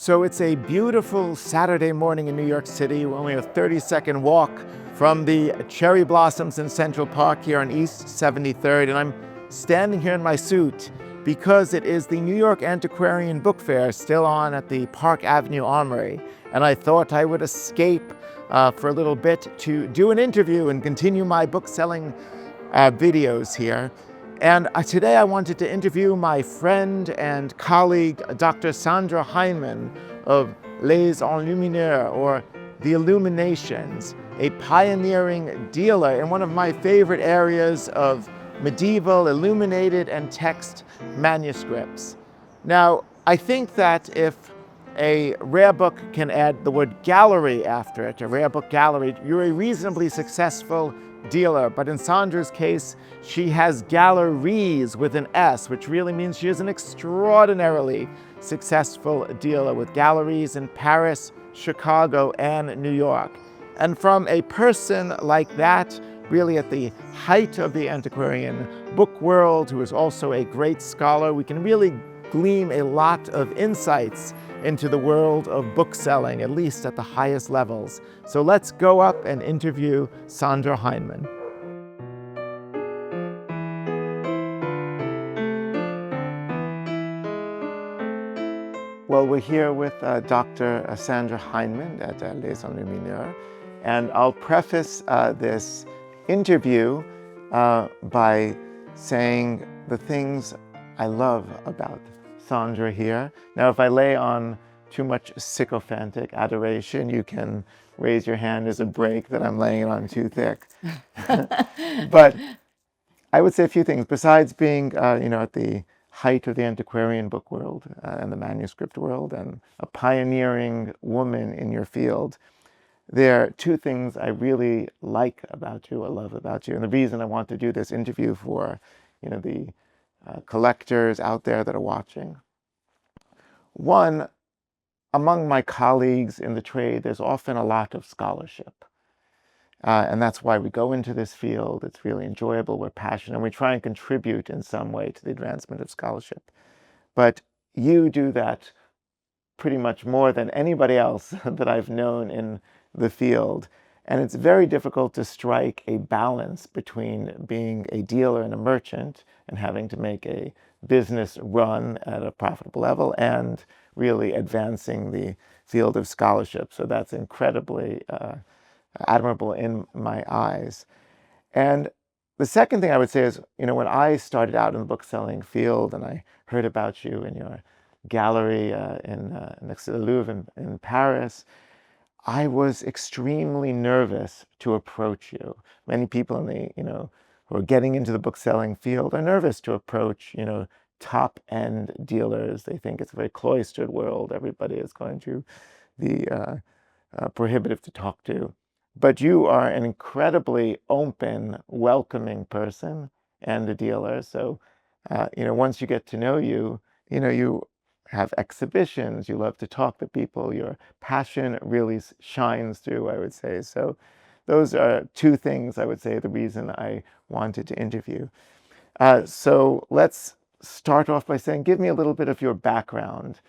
So it's a beautiful Saturday morning in New York City. We're only a 30-second walk from the cherry blossoms in Central Park here on East 73rd, and I'm standing here in my suit because it is the New York Antiquarian Book Fair still on at the Park Avenue Armory, and I thought I would escape for a little bit to do an interview and continue my book-selling videos here. And today I wanted to interview my friend and colleague, Dr. Sandra Hindman of Les Enlumineurs, or The Illuminations, a pioneering dealer in one of my favorite areas of medieval illuminated and text manuscripts. Now, I think that if a rare book can add the word gallery after it, a rare book gallery, you're a reasonably successful dealer. But in Sandra's case, she has galleries with an S, which really means she is an extraordinarily successful dealer with galleries in Paris, Chicago, and New York. And from a person like that, really at the height of the antiquarian book world, who is also a great scholar, we can really glean a lot of insights into the world of bookselling, at least at the highest levels. So let's go up and interview Sandra Hindman. Well, we're here with Dr. Sandra Hindman at Les Enlumineurs, and I'll preface this interview by saying the things I love about Sandra here. Now, if I lay on too much sycophantic adoration, you can raise your hand as a break that I'm laying it on too thick. But I would say a few things. Besides being, at the height of the antiquarian book world and the manuscript world, and a pioneering woman in your field, there are two things I really like about you, I love about you, and the reason I want to do this interview for, the collectors out there that are watching. One, among my colleagues in the trade, there's often a lot of scholarship. And that's why we go into this field. It's really enjoyable, we're passionate, and we try and contribute in some way to the advancement of scholarship. But you do that pretty much more than anybody else that I've known in the field. And it's very difficult to strike a balance between being a dealer and a merchant and having to make a business run at a profitable level and really advancing the field of scholarship. So that's incredibly admirable in my eyes. And the second thing I would say is, when I started out in the bookselling field and I heard about you in your gallery next to the Louvre in Paris, I was extremely nervous to approach you. Many people in the, who are getting into the bookselling field are nervous to approach, top-end dealers. They think it's a very cloistered world. Everybody is going to be prohibitive to talk to. But you are an incredibly open, welcoming person and a dealer. So, once you get to know you, you have exhibitions, you love to talk to people, your passion really shines through, I would say. So those are two things, I would say, the reason I wanted to interview. So let's start off by saying, give me a little bit of your background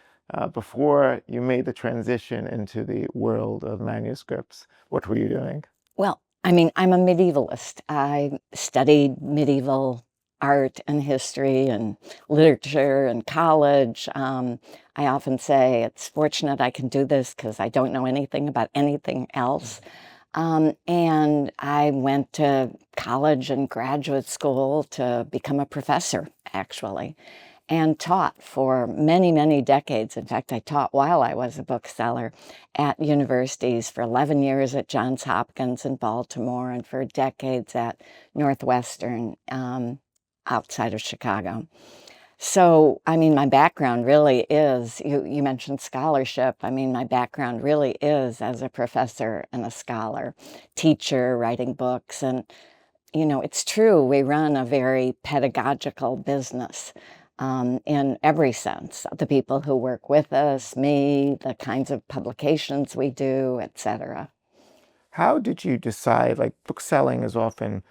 before you made the transition into the world of manuscripts. What were you doing? Well, I'm a medievalist. I studied medieval art and history and literature in college. I often say it's fortunate I can do this because I don't know anything about anything else. And I went to college and graduate school to become a professor, actually, and taught for many, many decades. In fact, I taught while I was a bookseller at universities for 11 years at Johns Hopkins in Baltimore and for decades at Northwestern outside of Chicago. So, my background really is, you mentioned scholarship. My background really is as a professor and a scholar, teacher, writing books. And, it's true, we run a very pedagogical business in every sense. The people who work with us, me, the kinds of publications we do, etc. How did you decide, bookselling is often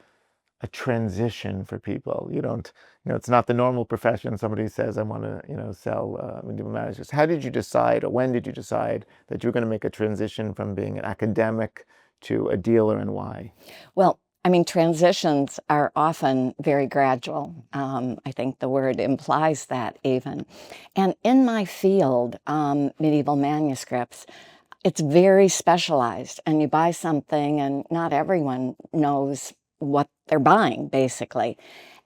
a transition for people? You don't, it's not the normal profession. Somebody says, I want to, sell medieval manuscripts. How did you decide, or when did you decide that you were going to make a transition from being an academic to a dealer, and why? Well, I mean, transitions are often very gradual. I think the word implies that even. And in my field, medieval manuscripts, it's very specialized, and you buy something and not everyone knows what they're buying, basically.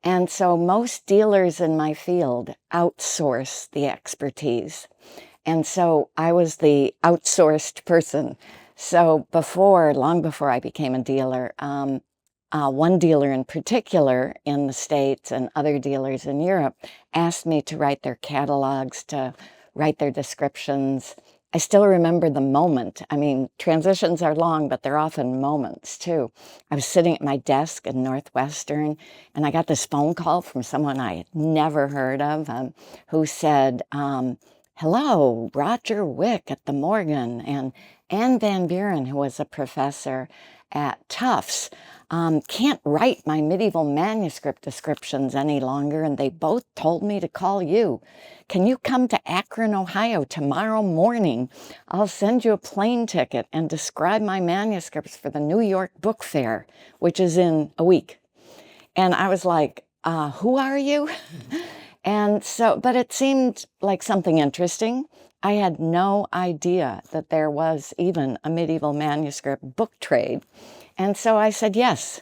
And so most dealers in my field outsource the expertise. And so I was the outsourced person. So long before I became a dealer, one dealer in particular in the States and other dealers in Europe asked me to write their catalogs, to write their descriptions. I still remember the moment. I mean, transitions are long, but they're often moments too. I was sitting at my desk in Northwestern, and I got this phone call from someone I had never heard of, who said, hello, Roger Wick at the Morgan, and Anne Van Buren, who was a professor at Tufts, can't write my medieval manuscript descriptions any longer, and they both told me to call you. Can you come to Akron, Ohio tomorrow morning? I'll send you a plane ticket and describe my manuscripts for the New York Book Fair, which is in a week. And I was like, who are you? And so, but it seemed like something interesting. I had no idea that there was even a medieval manuscript book trade. And so I said yes.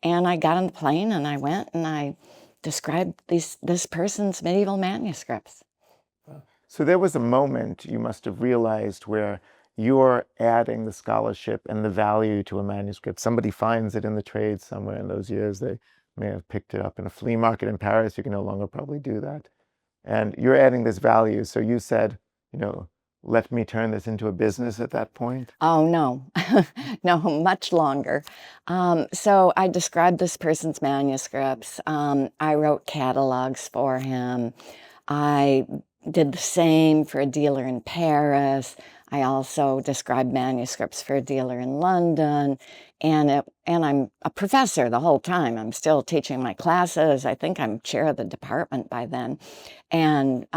And I got on the plane and I went and I described this person's medieval manuscripts. So there was a moment you must have realized where you're adding the scholarship and the value to a manuscript. Somebody finds it in the trade somewhere in those years. They may have picked it up in a flea market in Paris. You can no longer probably do that. And you're adding this value. So you said, let me turn this into a business at that point? Oh, no, no, much longer. So I described this person's manuscripts. I wrote catalogs for him. I did the same for a dealer in Paris. I also described manuscripts for a dealer in London. And I'm a professor the whole time. I'm still teaching my classes. I think I'm chair of the department by then. And,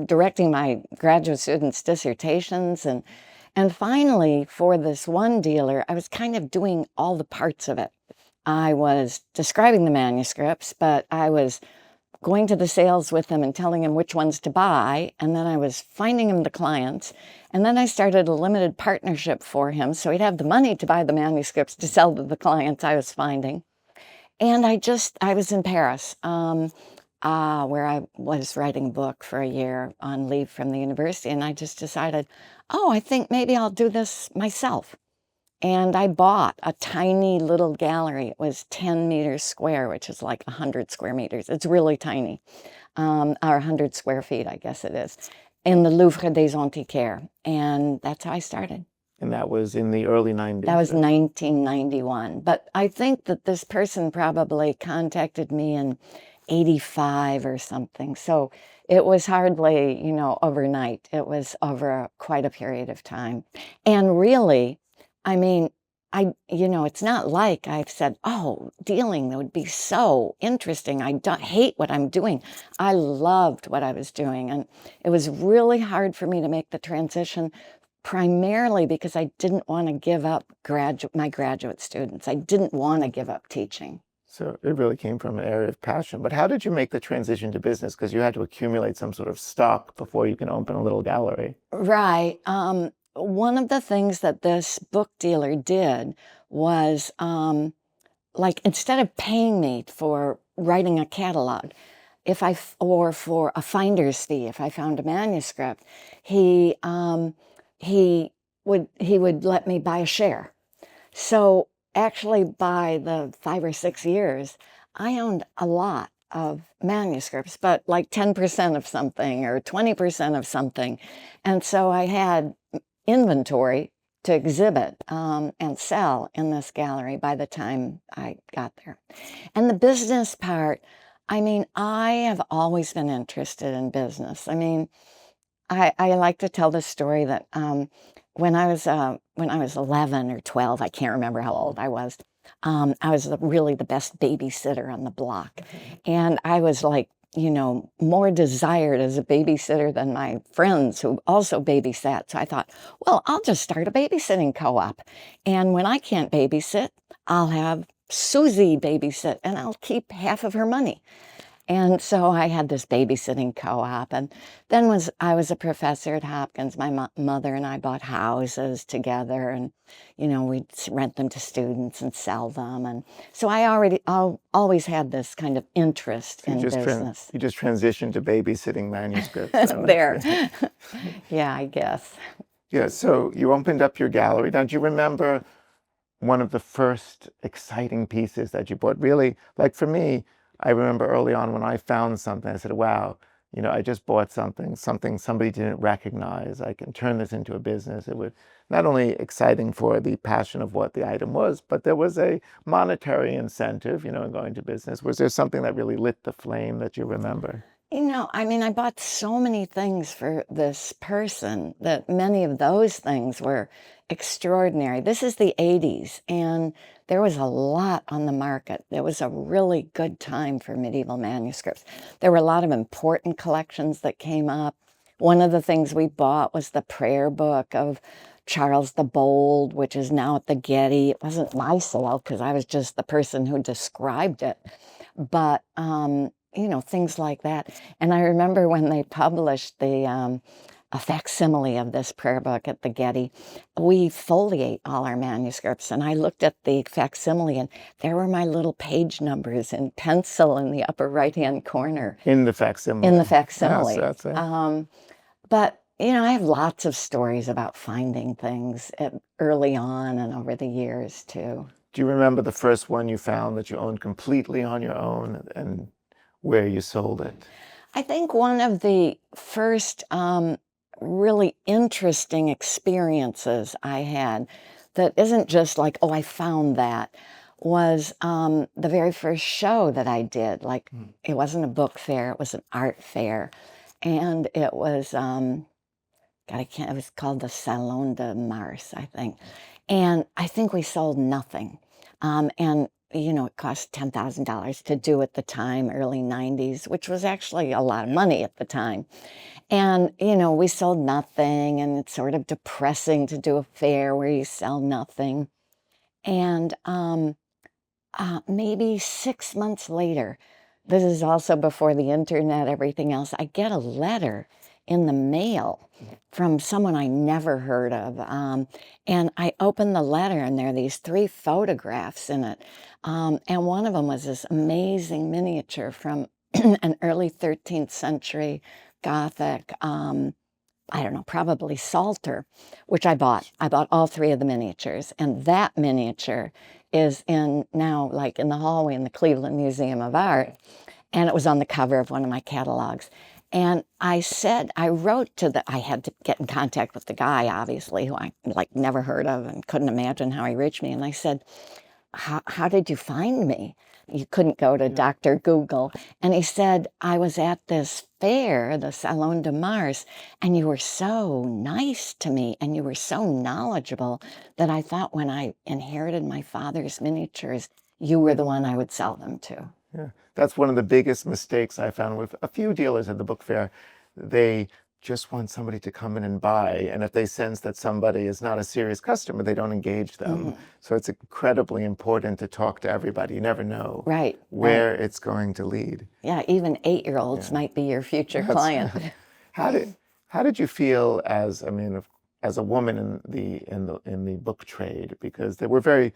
directing my graduate students' dissertations. And finally, for this one dealer, I was kind of doing all the parts of it. I was describing the manuscripts, but I was going to the sales with him and telling him which ones to buy, and then I was finding him the clients, and then I started a limited partnership for him so he'd have the money to buy the manuscripts to sell to the clients I was finding. And I was in Paris, where I was writing a book for a year on leave from the university, and I just decided, I think maybe I'll do this myself. And I bought a tiny little gallery. It was 10 meters square, which is like 100 square meters. It's really tiny, or 100 square feet, I guess it is, in the Louvre des Antiquaires. And that's how I started. And that was in the early 90s? That was 1991. But I think that this person probably contacted me in 85 or something. So it was hardly, overnight. It was over quite a period of time. And really, I mean, it's not like I've said, dealing would be so interesting. I don't hate what I'm doing. I loved what I was doing. And it was really hard for me to make the transition, primarily because I didn't want to give up my graduate students. I didn't want to give up teaching. So it really came from an area of passion. But how did you make the transition to business? Because you had to accumulate some sort of stock before you can open a little gallery. Right. One of the things that this book dealer did was, instead of paying me for writing a catalog, or for a finder's fee, if I found a manuscript, he would let me buy a share. So actually, by the 5 or 6 years, I owned a lot of manuscripts, but like 10% of something or 20% of something. And so I had inventory to exhibit and sell in this gallery by the time I got there. And the business part, I have always been interested in business. I like to tell this story that when I was 11 or 12, I can't remember how old I was, I was really the best babysitter on the block. And I was like, more desired as a babysitter than my friends who also babysat. So I thought, well, I'll just start a babysitting co-op. And when I can't babysit, I'll have Susie babysit and I'll keep half of her money. And so I had this babysitting co-op, and then I was a professor at Hopkins. My mother and I bought houses together, and we'd rent them to students and sell them. And so I always had this kind of interest in business. You just transitioned to babysitting manuscripts. There, yeah, I guess. Yeah. So you opened up your gallery. Now, do you remember one of the first exciting pieces that you bought? Really, like for me, I remember early on when I found something, I said, wow, I just bought something somebody didn't recognize. I can turn this into a business. It was not only exciting for the passion of what the item was, but there was a monetary incentive, in going to business. Was there something that really lit the flame that you remember? I bought so many things for this person that many of those things were extraordinary. This is the 80s, and there was a lot on the market. There was a really good time for medieval manuscripts. There were a lot of important collections that came up. One of the things we bought was the prayer book of Charles the Bold, which is now at the Getty. It wasn't my sale because I was just the person who described it. But things like that. And I remember when they published a facsimile of this prayer book at the Getty, we foliate all our manuscripts. And I looked at the facsimile, and there were my little page numbers in pencil in the upper right-hand corner. In the facsimile. In the facsimile. Yes, that's it. But, I have lots of stories about finding things early on and over the years, too. Do you remember the first one you found that you owned completely on your own, and where you sold it? I think one of the first really interesting experiences I had that isn't just like, oh, I found that, was the very first show that I did. Like, it wasn't a book fair, it was an art fair. And it was, it was called the Salon de Mars, I think. And I think we sold nothing. And it cost $10,000 to do at the time, early 90s, which was actually a lot of money at the time. And, we sold nothing, and it's sort of depressing to do a fair where you sell nothing. And maybe 6 months later, this is also before the internet, everything else, I get a letter in the mail from someone I never heard of. And I opened the letter, and there are these 3 photographs in it. And one of them was this amazing miniature from an early 13th century Gothic, I don't know, probably Psalter, which I bought. I bought all 3 of the miniatures. And that miniature is now like in the hallway in the Cleveland Museum of Art. And it was on the cover of one of my catalogs. And I had to get in contact with the guy, obviously, who I never heard of and couldn't imagine how he reached me. And I said, how did you find me? You couldn't go to Dr. Google. And he said, I was at this fair, the Salon de Mars, and you were so nice to me and you were so knowledgeable that I thought when I inherited my father's miniatures, you were the one I would sell them to. Yeah, that's one of the biggest mistakes I found with a few dealers at the book fair. They just want somebody to come in and buy, and if they sense that somebody is not a serious customer, they don't engage them. So it's incredibly important to talk to everybody. You never know where it's going to lead. Yeah, even 8-year-olds might be your future client. How did you feel as a woman in the book trade, because there were very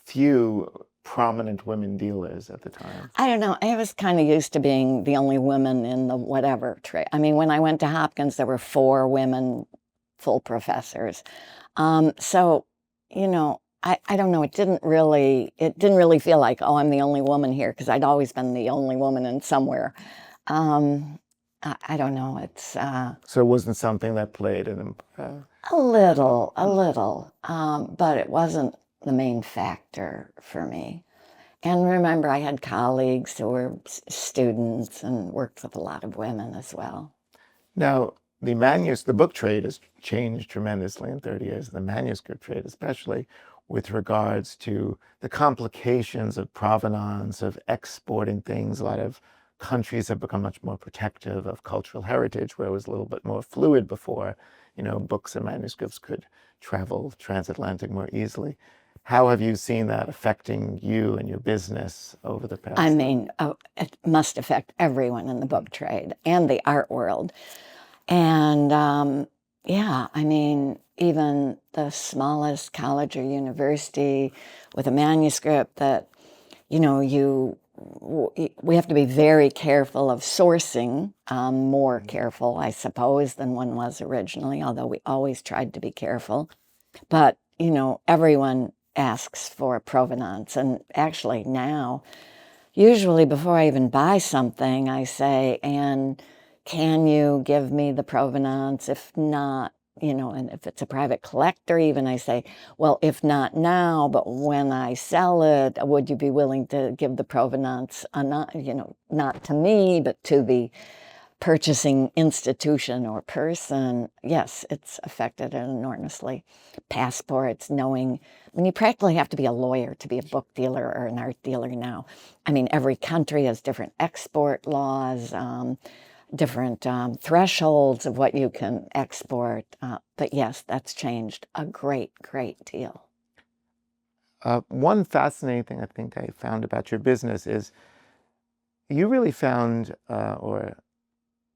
few prominent women dealers at the time? I don't know. I was kind of used to being the only woman in the whatever trade. When I went to Hopkins, there were 4 women full professors. So, I don't know. It didn't really feel like, oh, I'm the only woman here, because I'd always been the only woman in somewhere. I don't know. It's so it wasn't something that played a little, but it wasn't the main factor for me. And remember, I had colleagues who were students and worked with a lot of women as well. Now, the book trade has changed tremendously in 30 years, the manuscript trade especially. with regards to the complications of provenance, of exporting things. A lot of countries have become much more protective of cultural heritage, where it was a little bit more fluid before. Books and manuscripts could travel transatlantic more easily. How have you seen that affecting you and your business over the past? I mean, it must affect everyone in the book trade and the art world. And yeah, I mean, even the smallest college or university with a manuscript that, we have to be very careful of sourcing, more careful, I suppose, than one was originally, although we always tried to be careful. But, everyone asks for provenance. And actually now, usually before I even buy something, I say, and can you give me the provenance? If not, and if it's a private collector, even I say, well, if not now, but when I sell it, would you be willing to give the provenance, not to me, but to the purchasing institution or person? Yes, it's affected it enormously. Passports, knowing, you practically have to be a lawyer to be a book dealer or an art dealer now. I mean, every country has different export laws, different thresholds of what you can export. But yes, that's changed a great, great deal. One fascinating thing I think I found about your business is you really found or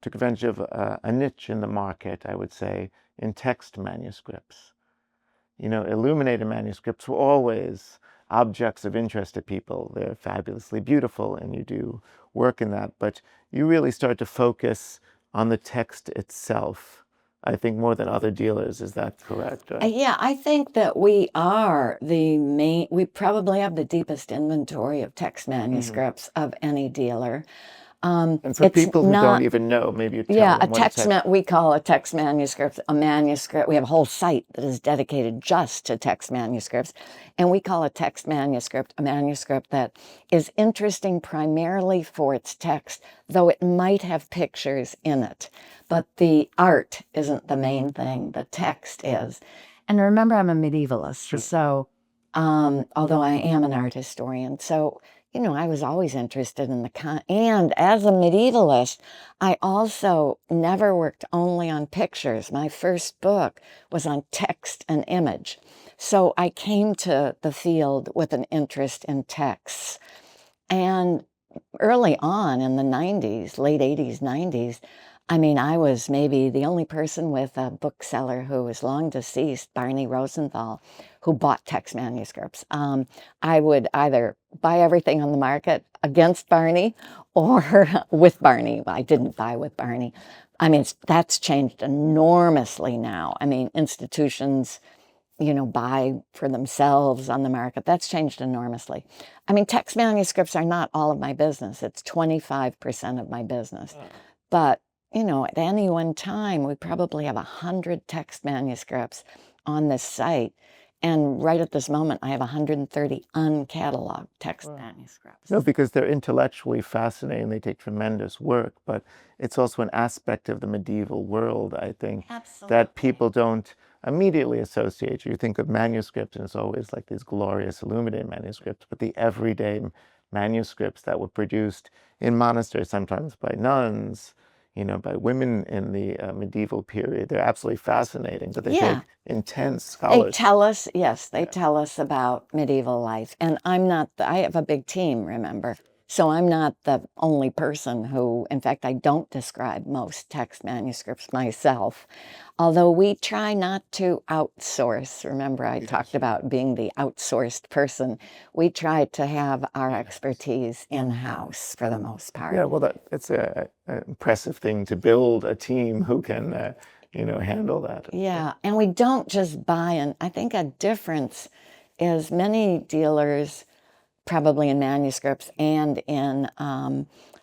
took advantage of a niche in the market, I would say, in text manuscripts. Illuminated manuscripts were always objects of interest to people. They're fabulously beautiful, and you do work in that. But you really start to focus on the text itself, I think, more than other dealers. Is that correct? Yeah, I think that we probably have the deepest inventory of text manuscripts of any dealer. And for people who don't even know, maybe you tell them what we call a text manuscript a manuscript. We have a whole site that is dedicated just to text manuscripts. And we call a text manuscript a manuscript that is interesting primarily for its text, though it might have pictures in it. But the art isn't the main thing, the text is. And remember, I'm a medievalist, so although I am an art historian, so I was always interested in and as a medievalist, I also never worked only on pictures. My first book was on text and image. So I came to the field with an interest in texts. And early on in the 90s, late 80s, 90s, I mean, I was maybe the only person with a bookseller who was long deceased, Barney Rosenthal, who bought text manuscripts. I would either buy everything on the market against Barney or with Barney. I didn't buy with Barney. I mean, that's changed enormously now. I mean, institutions, buy for themselves on the market. That's changed enormously. I mean, text manuscripts are not all of my business. It's 25% of my business. But at any one time, we probably have 100 text manuscripts on this site. And right at this moment, I have 130 uncatalogued text manuscripts. No, because they're intellectually fascinating. They take tremendous work, but it's also an aspect of the medieval world, I think, that people don't immediately associate. You think of manuscripts, and it's always like these glorious illuminated manuscripts, but the everyday manuscripts that were produced in monasteries, sometimes by nuns, by women in the medieval period. They're absolutely fascinating, but they take intense scholars. They tell us, they tell us about medieval life. And I have a big team, remember. So I'm not the only person who, in fact, I don't describe most text manuscripts myself. Although we try not to outsource. Remember, I talked about being the outsourced person. We try to have our expertise in-house for the most part. Yeah, well, it's an impressive thing to build a team who can, handle that. Yeah, and we don't just buy, and I think a difference is many dealers, probably in manuscripts and in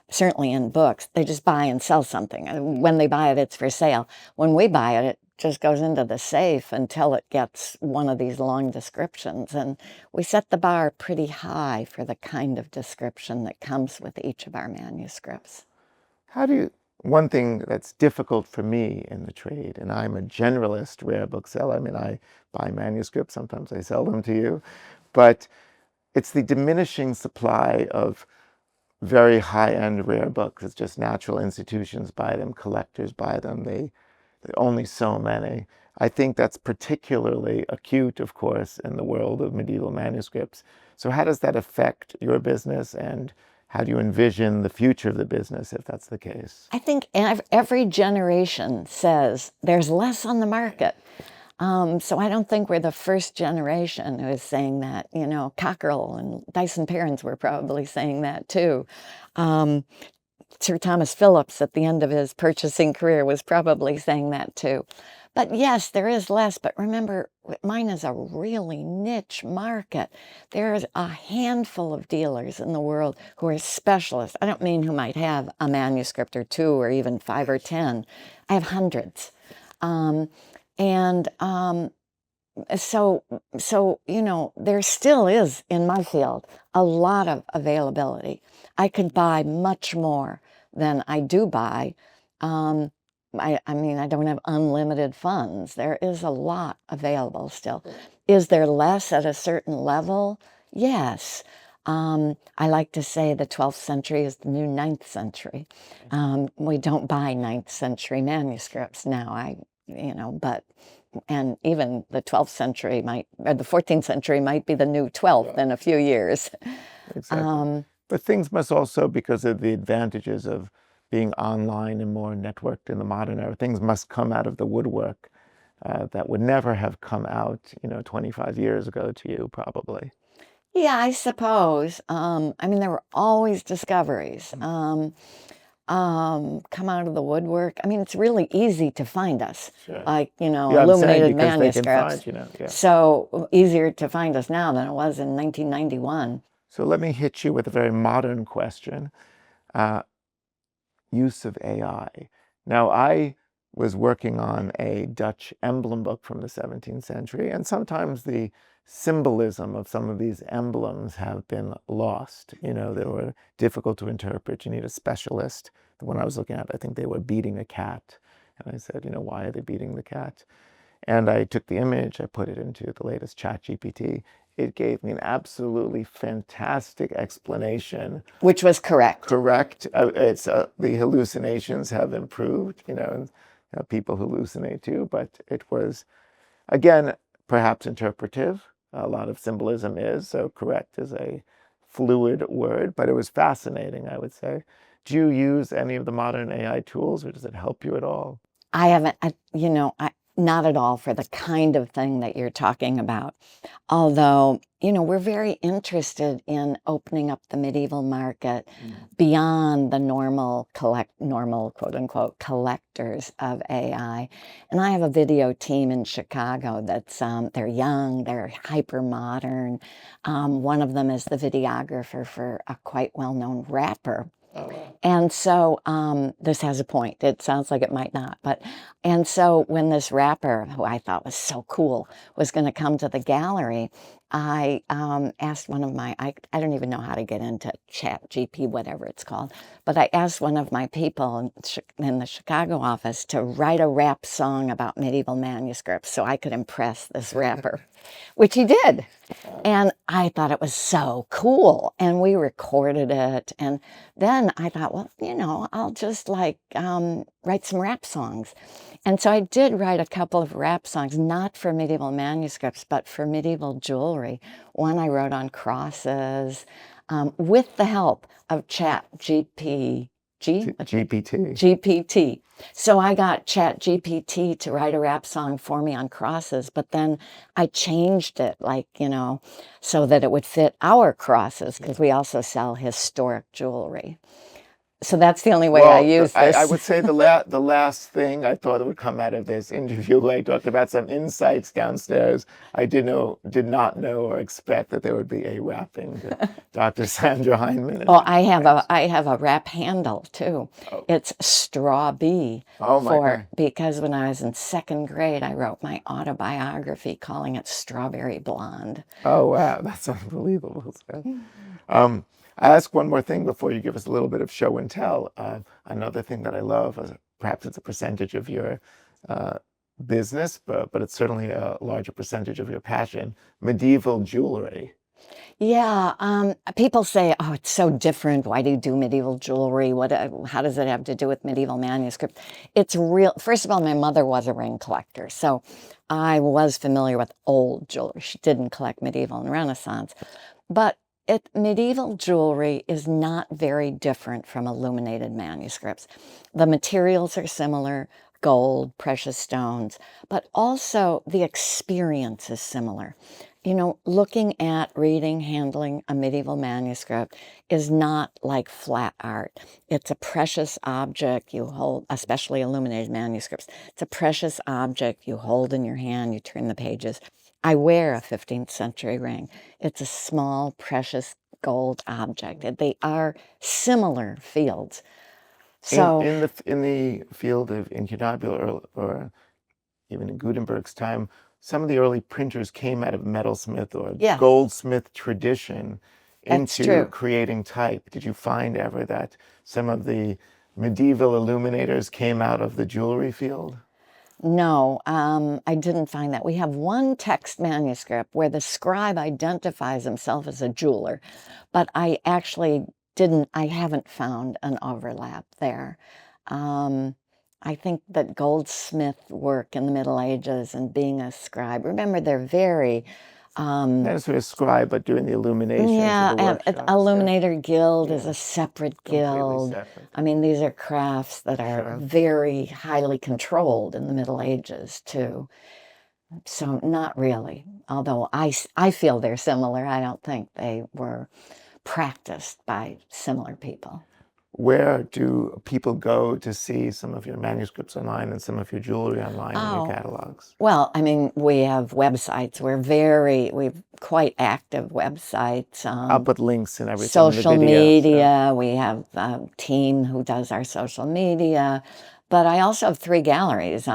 certainly in books, they just buy and sell something. When they buy it, it's for sale. When we buy it, it just goes into the safe until it gets one of these long descriptions. And we set the bar pretty high for the kind of description that comes with each of our manuscripts. How do you one thing that's difficult for me in the trade, and I'm a generalist rare bookseller. I mean, I buy manuscripts, sometimes I sell them to you, but it's the diminishing supply of very high-end rare books. It's just natural institutions buy them, collectors buy them. They only so many. I think that's particularly acute, of course, in the world of medieval manuscripts. So how does that affect your business, and how do you envision the future of the business if that's the case? I think every generation says there's less on the market. So I don't think we're the first generation who is saying that. You know, Cockerell and Dyson Parents were probably saying that too. Sir Thomas Phillips, at the end of his purchasing career, was probably saying that too. But yes, there is less. But remember, mine is a really niche market. There's a handful of dealers in the world who are specialists. I don't mean who might have a manuscript or two or even 5 or 10. I have hundreds. So, you know, there still is, in my field, a lot of availability. I could buy much more than I do buy. I mean, I don't have unlimited funds. There is a lot available still. Is there less at a certain level? Yes. I like to say the 12th century is the new 9th century. We don't buy 9th century manuscripts now, and even the 12th century or the 14th century might be the new 12th in a few years. Exactly. But things must also, because of the advantages of being online and more networked in the modern era, things must come out of the woodwork that would never have come out, 25 years ago to you, probably. Yeah, I suppose. I mean, there were always discoveries come out of the woodwork. I mean, it's really easy to find us, Sure. like, Yeah, illuminated because they can manuscripts. find, yeah. So easier to find us now than it was in 1991. So let me hit you with a very modern question. Use of AI. Now, I was working on a Dutch emblem book from the 17th century, and sometimes the symbolism of some of these emblems have been lost. They were difficult to interpret. You need a specialist. The one I was looking at, I think they were beating a cat. And I said, why are they beating the cat? And I took the image, I put it into the latest ChatGPT. It gave me an absolutely fantastic explanation. Which was correct. Correct. The hallucinations have improved, and people hallucinate too, but it was, again, perhaps interpretive. A lot of symbolism is, so correct is a fluid word, but it was fascinating, I would say. Do you use any of the modern AI tools, or does it help you at all? I haven't, not at all for the kind of thing that you're talking about. Although, we're very interested in opening up the medieval market beyond the normal quote unquote collectors of AI. And I have a video team in Chicago that's, they're young, they're hyper modern. One of them is the videographer for a quite well-known rapper. And so this has a point. It sounds like it might not, and so when this rapper, who I thought was so cool, was going to come to the gallery, I asked one of my, I don't even know how to get into ChatGPT, whatever it's called, but I asked one of my people in the Chicago office to write a rap song about medieval manuscripts so I could impress this rapper, which he did. And I thought it was so cool. And we recorded it. And then I thought, well, I'll just write some rap songs. And so I did write a couple of rap songs, not for medieval manuscripts, but for medieval jewelry. One I wrote on crosses with the help of GPT. So I got ChatGPT to write a rap song for me on crosses, but then I changed it, so that it would fit our crosses, because we also sell historic jewelry. So that's the only way I use this. I would say the last thing I thought would come out of this interview, I talked about some insights downstairs. I did not know or expect that there would be a rapping Dr. Sandra Hindman. Oh, I have a rap handle too. Oh. It's Straw B. Oh my God. Because when I was in 2nd grade, I wrote my autobiography calling it Strawberry Blonde. Oh wow, that's unbelievable. I ask one more thing before you give us a little bit of show and tell. Another thing that I love, perhaps it's a percentage of your business, but it's certainly a larger percentage of your passion, medieval jewelry. Yeah, people say, "Oh, it's so different. Why do you do medieval jewelry? How does it have to do with medieval manuscript?" It's real. First of all, my mother was a ring collector, so I was familiar with old jewelry. She didn't collect medieval and Renaissance, but medieval jewelry is not very different from illuminated manuscripts. The materials are similar, gold, precious stones, but also the experience is similar. You know, looking at, reading, handling a medieval manuscript is not like flat art. It's a precious object you hold, especially illuminated manuscripts. It's a precious object you hold in your hand, you turn the pages. I wear a 15th century ring. It's a small, precious gold object. They are similar fields. So, In the field of incunabula, or even in Gutenberg's time, some of the early printers came out of metalsmith or yes, goldsmith tradition that's into true. creating type. Did you find ever that some of the medieval illuminators came out of the jewelry field? No, I didn't find that. We have one text manuscript where the scribe identifies himself as a jeweler, but I haven't found an overlap there. I think that goldsmith work in the Middle Ages and being a scribe, remember they're very, Not necessarily a scribe, but doing the illuminations yeah, of the and workshops. Illuminator Guild is Yeah, a separate completely guild. separate. I mean, these are crafts that are Sure. very highly controlled in the Middle Ages, too. So not really, although I feel they're similar. I don't think they were practiced by similar people. Where do people go to see some of your manuscripts online and some of your jewelry online in your Oh, catalogs? well, I mean, we have websites. We've quite active websites. I'll put links and everything in the Social video. So. media. We have a team who does our social media, but I also have 3 galleries.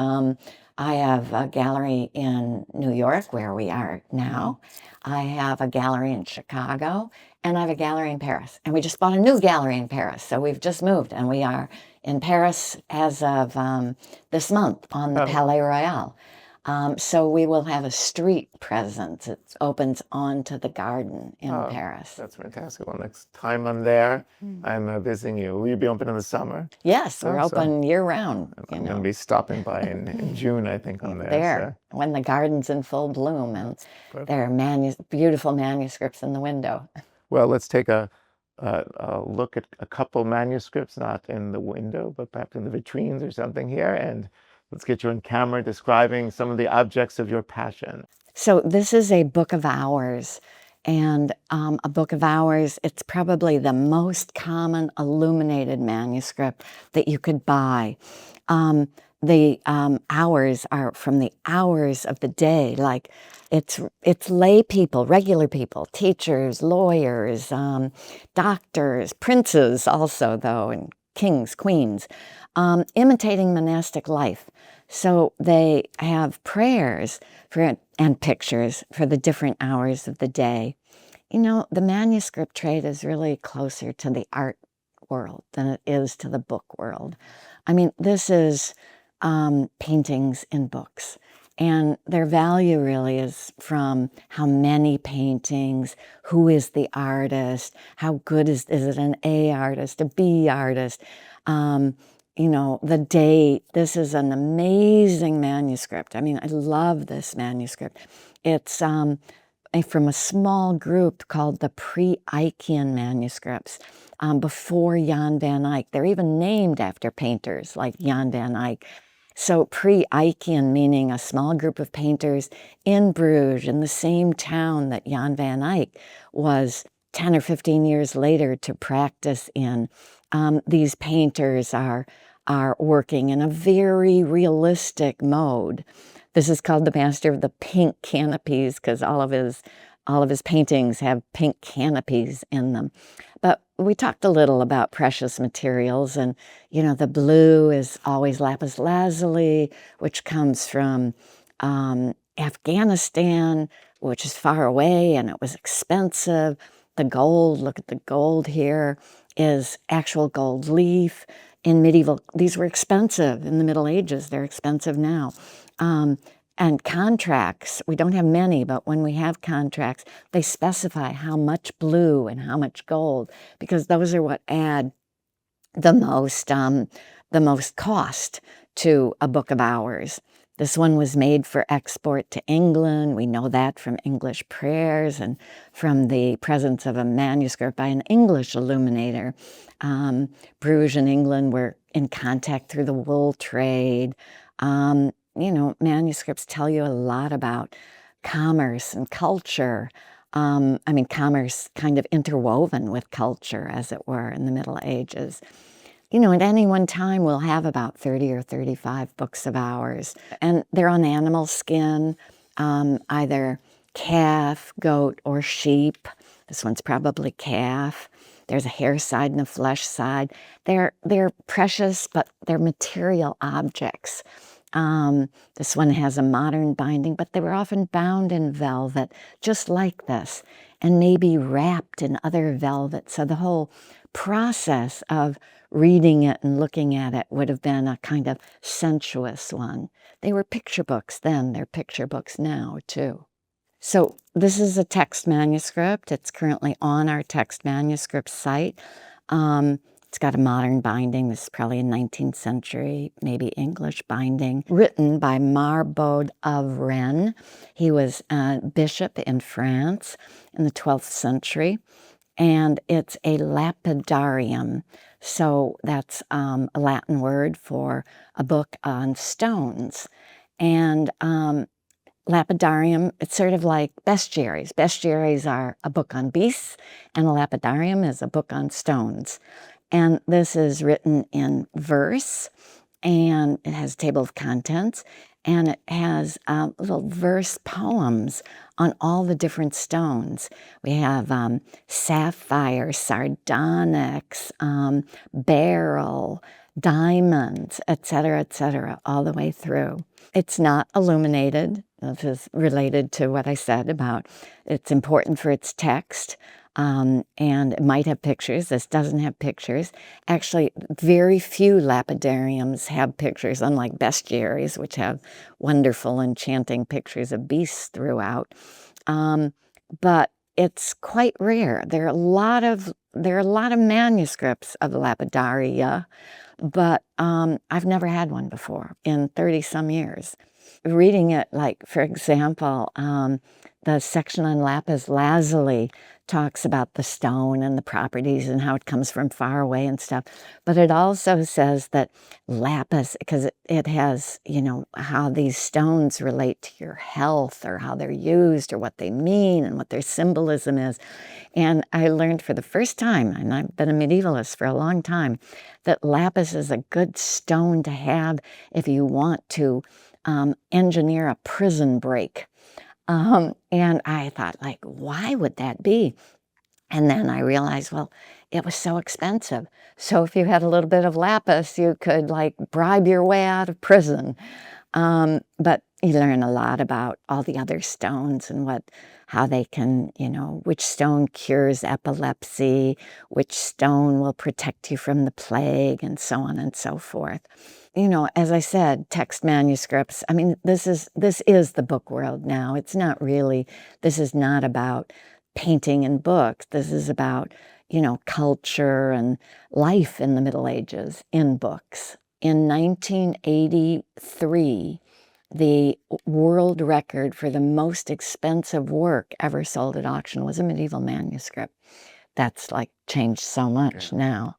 I have a gallery in New York, where we are now. I have a gallery in Chicago, and I have a gallery in Paris. And we just bought a new gallery in Paris, so we've just moved, and we are in Paris as of this month on the Palais Royal. So we will have a street presence. It opens onto the garden in Paris. That's fantastic. Well, next time I'm there, I'm visiting you. Will you be open in the summer? Yes, we're open year-round. I'm going to be stopping by in June, I think, on there. So. When the garden's in full bloom, and there are beautiful manuscripts in the window. Well, let's take a look at a couple manuscripts, not in the window, but perhaps in the vitrines or something here, and let's get you on camera describing some of the objects of your passion. So this is a book of hours, and a book of hours, it's probably the most common illuminated manuscript that you could buy. The hours are from the hours of the day, like it's lay people, regular people, teachers, lawyers, doctors, princes also, though, and kings, queens, imitating monastic life. So they have prayers and pictures for the different hours of the day. You know, the manuscript trade is really closer to the art world than it is to the book world. I mean, this is paintings in books. And their value really is from how many paintings, who is the artist, how good is it an A artist, a B artist, you know, the date. This is an amazing manuscript. I mean, I love this manuscript. It's from a small group called the pre-Eichian manuscripts, before Jan van Eyck. They're even named after painters like Jan van Eyck. So pre-Eichian, meaning a small group of painters in Bruges, in the same town that Jan van Eyck was 10 or 15 years later to practice in. These painters are working in a very realistic mode. This is called the Master of the Pink Canopies because all of his paintings have pink canopies in them. But we talked a little about precious materials, and you know, the blue is always lapis lazuli, which comes from Afghanistan, which is far away and it was expensive. the gold. Look at the gold here is actual gold leaf. In medieval, these were expensive in the Middle Ages. They're expensive now. And contracts, we don't have many, but when we have contracts, they specify how much blue and how much gold, because those are what add the most cost to a book of hours. This one was made for export to England. We know that from English prayers and from the presence of a manuscript by an English illuminator. Bruges and England were in contact through the wool trade. Manuscripts tell you a lot about commerce and culture. Commerce kind of interwoven with culture, as it were, in the Middle Ages. At any one time, we'll have about 30 or 35 books of hours, and they're on animal skin, either calf, goat, or sheep. This one's probably calf. There's a hair side and a flesh side. They're precious, but they're material objects. This one has a modern binding, but they were often bound in velvet, just like this, and maybe wrapped in other velvet. So the whole process of reading it and looking at it would have been a kind of sensuous one. They were picture books then. They're picture books now, too. So this is a text manuscript. It's currently on our text manuscript site. It's got a modern binding. This is probably a 19th century, maybe English binding, written by Marbod of Rennes. He was a bishop in France in the 12th century, and it's a lapidarium. So that's a Latin word for a book on stones. And lapidarium, it's sort of like bestiaries. Bestiaries are a book on beasts, and a lapidarium is a book on stones. And this is written in verse, and it has a table of contents, and it has little verse poems on all the different stones. We have sapphire, sardonyx, beryl, diamonds, etc., all the way through. It's not illuminated. This is related to what I said about it's important for its text. And it might have pictures. This doesn't have pictures. Actually, very few lapidariums have pictures, unlike bestiaries, which have wonderful, enchanting pictures of beasts throughout. But it's quite rare. There are a lot of manuscripts of lapidaria, but I've never had one before in 30-some years. Reading it, like, for example, the section on lapis lazuli talks about the stone and the properties and how it comes from far away and stuff. But it also says that lapis, because it has, how these stones relate to your health or how they're used or what they mean and what their symbolism is. And I learned for the first time, and I've been a medievalist for a long time, that lapis is a good stone to have if you want to engineer a prison break. And I thought, why would that be? And then I realized, well, it was so expensive. So if you had a little bit of lapis, you could bribe your way out of prison. But you learn a lot about all the other stones and how they can, which stone cures epilepsy, which stone will protect you from the plague, and so on and so forth. As I said, text manuscripts, this is the book world now. It's not really, this is not about painting and books. This is about, culture and life in the Middle Ages in books. In 1983, the world record for the most expensive work ever sold at auction was a medieval manuscript. That's changed so much now.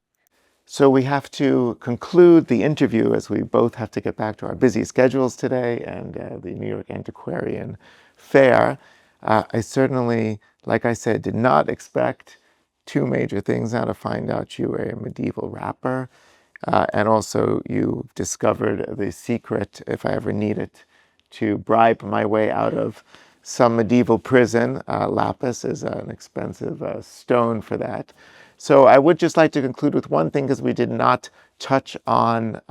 So we have to conclude the interview as we both have to get back to our busy schedules today and the New York Antiquarian Fair. I certainly, like I said, did not expect two major things now to find out you were a medieval rapper. And also you discovered the secret, if I ever need it, to bribe my way out of some medieval prison. Lapis is an expensive stone for that. So I would just like to conclude with one thing, because we did not touch on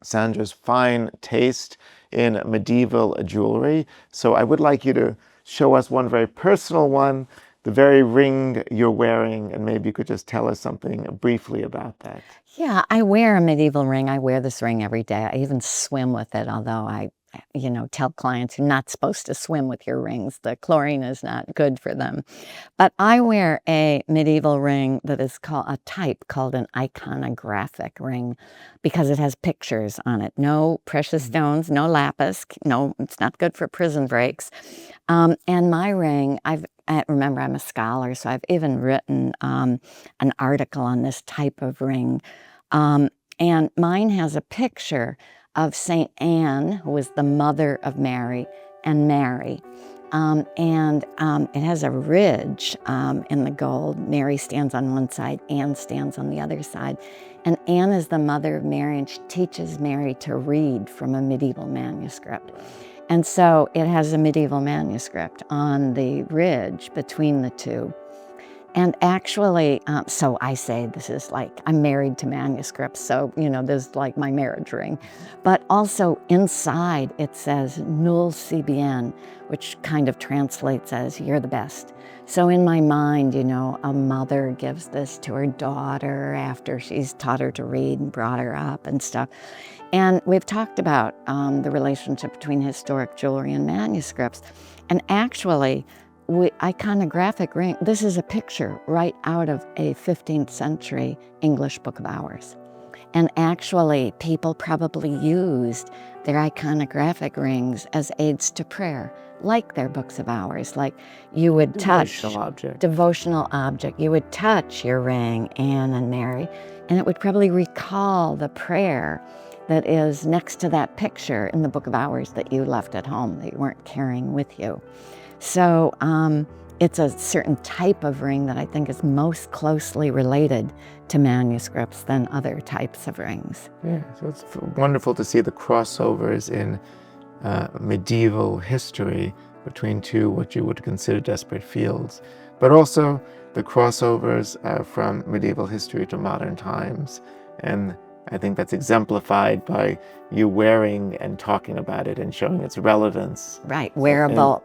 Sandra's fine taste in medieval jewelry. So I would like you to show us one very personal one. the very ring you're wearing, and maybe you could just tell us something briefly about that. Yeah, I wear a medieval ring. I wear this ring every day. I even swim with it, although I tell clients you're not supposed to swim with your rings. The chlorine is not good for them. But I wear a medieval ring that is called a type called an iconographic ring because it has pictures on it. No precious stones, no lapis. No, it's not good for prison breaks. And my ring, remember, I'm a scholar, so I've even written an article on this type of ring. And mine has a picture of St. Anne, who was the mother of Mary, and Mary. It has a ridge in the gold. Mary stands on one side, Anne stands on the other side. And Anne is the mother of Mary, and she teaches Mary to read from a medieval manuscript. And so it has a medieval manuscript on the ridge between the two. And actually, so I say this is like, I'm married to manuscripts, so, this is like my marriage ring. But also inside it says, Nul si bien, which kind of translates as, you're the best. So in my mind, a mother gives this to her daughter after she's taught her to read and brought her up and stuff. And we've talked about the relationship between historic jewelry and manuscripts. And actually, iconographic ring, this is a picture right out of a 15th century English Book of Hours. And actually, people probably used their iconographic rings as aids to prayer, like their books of hours. Like you would touch devotional object. You would touch your ring, Anne and Mary, and it would probably recall the prayer that is next to that picture in the Book of Hours that you left at home, that you weren't carrying with you. So it's a certain type of ring that I think is most closely related to manuscripts than other types of rings. Yeah, so it's wonderful to see the crossovers in medieval history between two what you would consider disparate fields, but also the crossovers from medieval history to modern times. And I think that's exemplified by you wearing and talking about it and showing its relevance. Right, wearable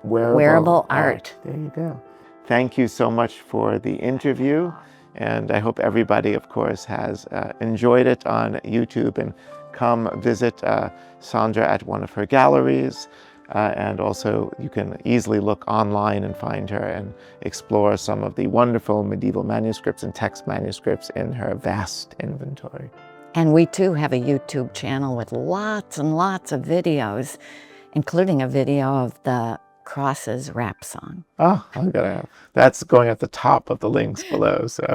art. There you go. Thank you so much for the interview. And I hope everybody, of course, has enjoyed it on YouTube, and come visit Sandra at one of her galleries. And also you can easily look online and find her and explore some of the wonderful medieval manuscripts and text manuscripts in her vast inventory. And we too have a YouTube channel with lots and lots of videos, including a video of the Crosses rap song. Oh, that's going at the top of the links below. So